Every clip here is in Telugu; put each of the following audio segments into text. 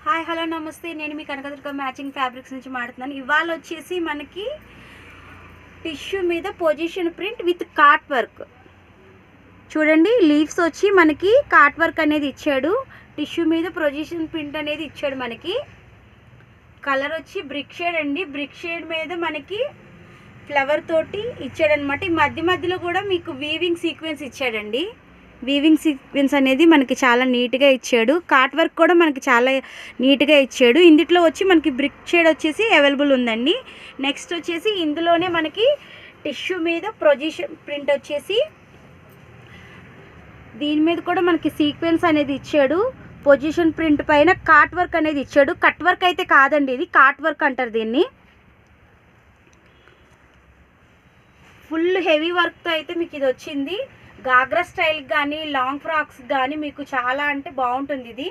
హాయ్ హలో నమస్తే, నేను మీ కనకదుర్గ మ్యాచింగ్ ఫ్యాబ్రిక్స్ నుంచి మాట్లాడుతున్నాను. ఇవాళ వచ్చేసి మనకి టిష్యూ మీద position print with cut work. చూడండి, లీవ్స్ వచ్చి మనకి కాట్ వర్క్ అనేది ఇచ్చాడు. టిష్యూ మీద పొజిషన్ ప్రింట్ అనేది ఇచ్చాడు. మనకి కలర్ వచ్చి బ్రిక్ షేడ్ అండి. బ్రిక్ షేడ్ మీద మనకి ఫ్లవర్ తోటి ఇచ్చాడనమాట. ఈ మధ్య మధ్యలో కూడా మీకు వీవింగ్ సీక్వెన్స్ ఇచ్చాడండి. వీవింగ్ సీక్వెన్స్ అనేది మనకి చాలా నీట్గా ఇచ్చాడు. కాట్ వర్క్ కూడా మనకి చాలా నీట్గా ఇచ్చాడు. ఇందులో వచ్చి మనకి బ్రిక్ షేడ్ వచ్చేసి అవైలబుల్ ఉందండి. నెక్స్ట్ వచ్చేసి ఇందులోనే మనకి టిష్యూ మీద పొజిషన్ ప్రింట్ వచ్చేసి దీని మీద కూడా మనకి సీక్వెన్స్ అనేది ఇచ్చాడు. పొజిషన్ ప్రింట్ పైన కాట్ వర్క్ అనేది ఇచ్చాడు. కట్ వర్క్ అయితే కాదండి, ఇది కాట్ వర్క్ అంటారు దీన్ని. ఫుల్ హెవీ వర్క్తో అయితే మీకు ఇది వచ్చింది. గాగ్రా స్టైల్ కానీ లాంగ్ ఫ్రాక్స్ కానీ మీకు చాలా అంటే బాగుంటుంది ఇది.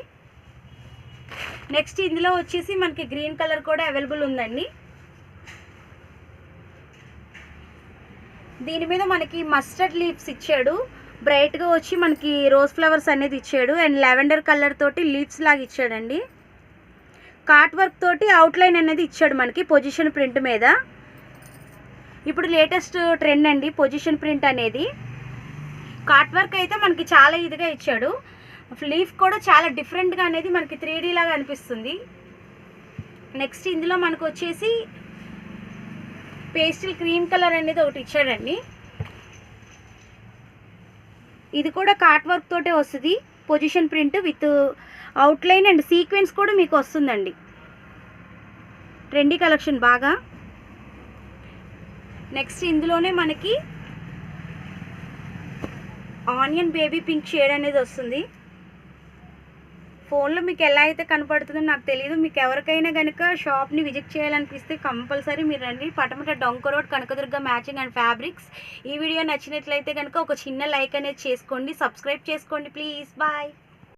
నెక్స్ట్ ఇందులో వచ్చేసి మనకి గ్రీన్ కలర్ కూడా అవైలబుల్ ఉందండి. దీని మీద మనకి మస్టర్డ్ లీవ్స్ ఇచ్చాడు. బ్రైట్గా వచ్చి మనకి రోజ్ ఫ్లవర్స్ అనేది ఇచ్చాడు. అండ్ లావెండర్ కలర్ తోటి లీవ్స్ లాగా ఇచ్చాడండి. కాట్ వర్క్ తోటి అవుట్లైన్ అనేది ఇచ్చాడు మనకి పొజిషన్ ప్రింట్ మీద. ఇప్పుడు లేటెస్ట్ ట్రెండ్ అండి పొజిషన్ ప్రింట్ అనేది. కాట్ వర్క్ అయితే మనకి చాలా ఇదిగా ఇచ్చాడు. లీఫ్ కూడా చాలా డిఫరెంట్గా అనేది మనకి 3D లాగా అనిపిస్తుంది. నెక్స్ట్ ఇందులో మనకు వచ్చేసి పేస్టల్ క్రీమ్ కలర్ అనేది ఒకటి ఇచ్చాడండి. ఇది కూడా కాట్ వర్క్ తోటే వస్తుంది. Position print with outline and sequence కూడా మీకు వస్తుందండి. ట్రెండీ కలెక్షన్ బాగా. నెక్స్ట్ ఇందులోనే మనకి ఆనియన్ బేబీ పింక్ షేడ్ అనేది వస్తుంది. ఫోన్లో మీకు ఎలా అయితే కనపడుతుందో నాకు తెలియదు. మీకు ఎవరికైనా కనుక షాప్ని విజిట్ చేయాలనిపిస్తే కంపల్సరీ మీరు రండి. పటమట డొంక road Kanakadurga matching and fabrics. ఈ వీడియో నచ్చినట్లయితే కనుక ఒక చిన్న లైక్ అనేది చేసుకోండి, సబ్స్క్రైబ్ చేసుకోండి ప్లీజ్. బాయ్.